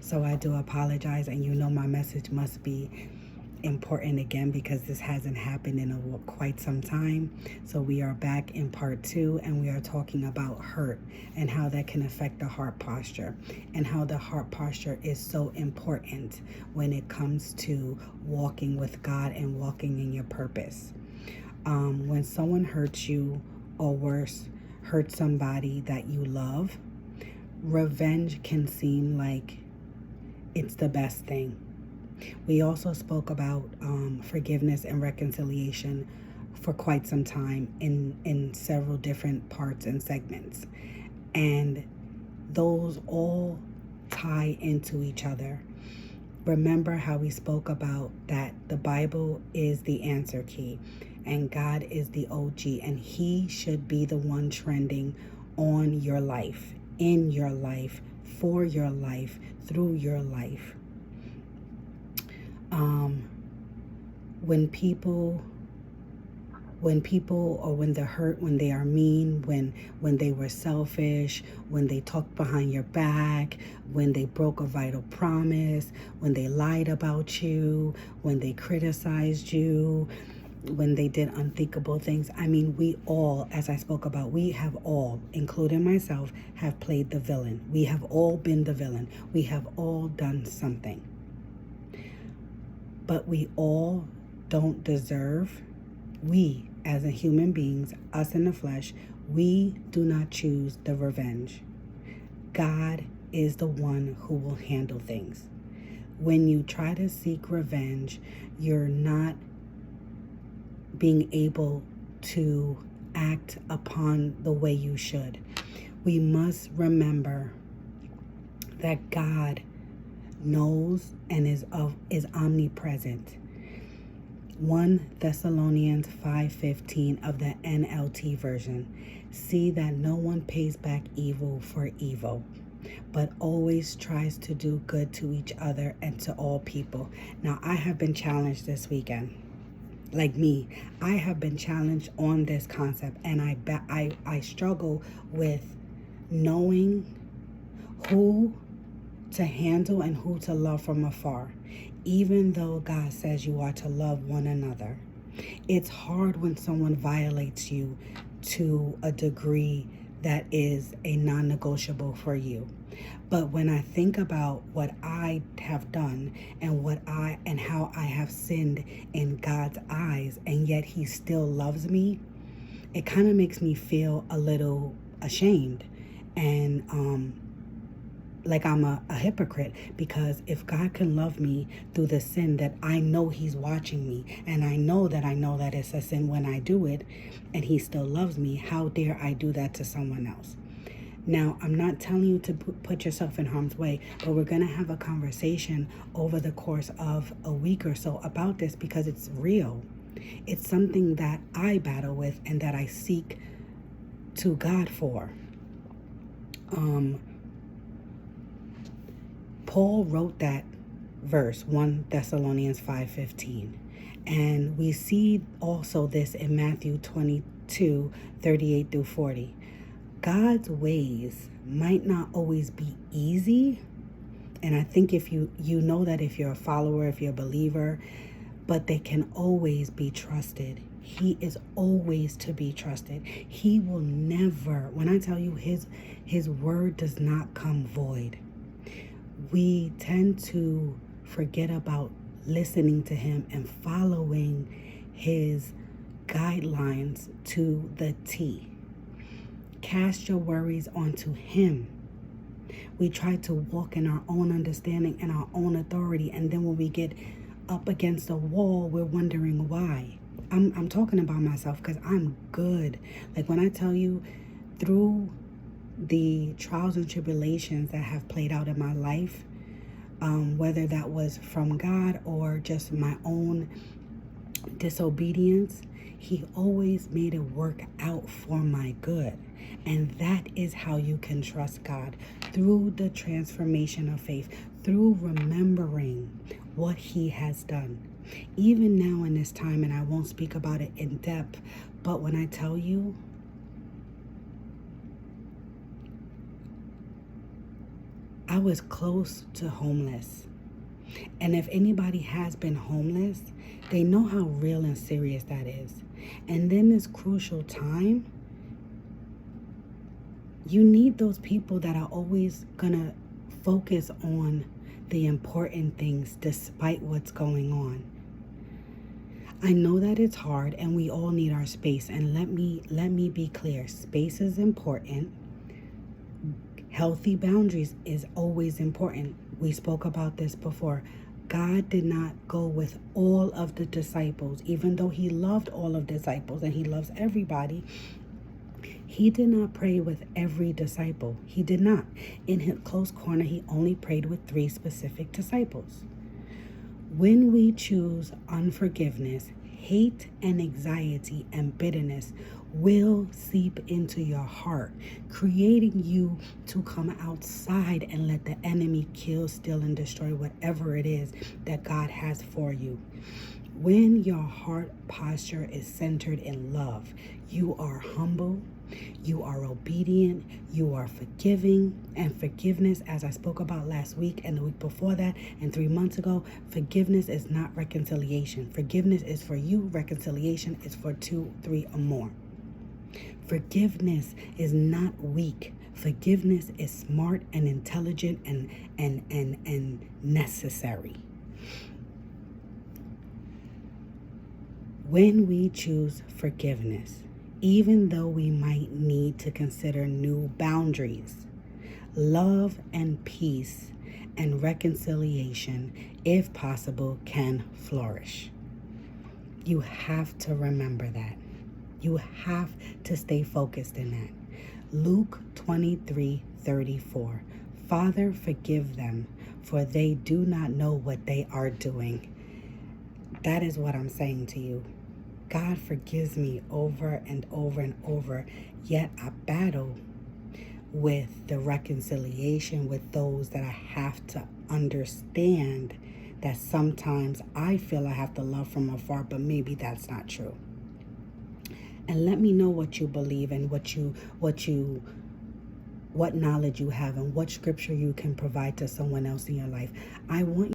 So I do apologize, and you know my message must be important again because this hasn't happened in quite some time. So we are back in part 2, and we are talking about hurt and how that can affect the heart posture, and how the heart posture is so important when it comes to walking with God and walking in your purpose. When someone hurts you, or worse, hurt somebody that you love, revenge can seem like it's the best thing. We also spoke about forgiveness and reconciliation for quite some time in several different parts and segments. And those all tie into each other. Remember how we spoke about that the Bible is the answer key and God is the OG, and He should be the one trending on your life, in your life, for your life, through your life. When people or when they're hurt, when they are mean, when they were selfish, when they talked behind your back, when they broke a vital promise, when they lied about you, when they criticized you, when they did unthinkable things. I mean, we all, as I spoke about, we have all, including myself, have played the villain. We have all been the villain. We have all done something. But we all don't deserve, we as a human beings, us in the flesh, we do not choose the revenge. God is the one who will handle things. When you try to seek revenge, you're not being able to act upon the way you should. We must remember that God knows and is omnipresent. 1 Thessalonians 5:15 of the NLT version. See that no one pays back evil for evil, but always tries to do good to each other and to all people. Now, I have been challenged this weekend. Like me, I have been challenged on this concept, and I struggle with knowing who to handle and who to love from afar, even though God says you are to love one another. It's hard when someone violates you to a degree that is a non-negotiable for you. But when I think about what I have done and how I have sinned in God's eyes, and yet He still loves me, it kind of makes me feel a little ashamed and like I'm a hypocrite, because if God can love me through the sin that I know He's watching me, and I know that it's a sin when I do it, and He still loves me, how dare I do that to someone else? Now, I'm not telling you to put yourself in harm's way, but we're going to have a conversation over the course of a week or so about this, because it's real. It's something that I battle with and that I seek to God for. Paul wrote that verse, 1 Thessalonians 5:15. And we see also this in Matthew 22:38 through 40. God's ways might not always be easy. And I think if you know that if you're a follower, if you're a believer, but they can always be trusted. He is always to be trusted. He will never, when I tell you his word does not come void. We tend to forget about listening to Him and following His guidelines to the T. Cast your worries onto Him. We try to walk in our own understanding and our own authority, and then when we get up against a wall, we're wondering why. I'm talking about myself because I'm good. Like when I tell you, through the trials and tribulations that have played out in my life, whether that was from God or just my own disobedience, He always made it work out for my good. And that is how you can trust God, through the transformation of faith, through remembering what He has done. Even now in this time, and I won't speak about it in depth, but when I tell you, I was close to homeless. And if anybody has been homeless, they know how real and serious that is. And then this crucial time, you need those people that are always gonna focus on the important things despite what's going on. I know that it's hard and we all need our space. And let me be clear. Space is important. Healthy boundaries is always important. We spoke about this before. God did not go with all of the disciples, even though he loved all of the disciples and he loves everybody. He did not pray with every disciple. He did not. In his close corner, he only prayed with 3 specific disciples. When we choose unforgiveness, hate and anxiety and bitterness will seep into your heart, creating you to come outside and let the enemy kill, steal, and destroy whatever it is that God has for you. When your heart posture is centered in love, you are humble, you are obedient, you are forgiving, and forgiveness, as I spoke about last week and the week before that and 3 months ago, forgiveness is not reconciliation. Forgiveness is for you, reconciliation is for 2, 3, or more. Forgiveness is not weak. Forgiveness is smart and intelligent and necessary. When we choose forgiveness, even though we might need to consider new boundaries, love and peace and reconciliation, if possible, can flourish. You have to remember that. You have to stay focused in that. Luke 23:34. Father, forgive them, for they do not know what they are doing. That is what I'm saying to you. God forgives me over and over and over, yet I battle with the reconciliation with those that I have to understand that sometimes I feel I have to love from afar, but maybe that's not true. And let me know what you believe and what knowledge you have and what scripture you can provide to someone else in your life. I want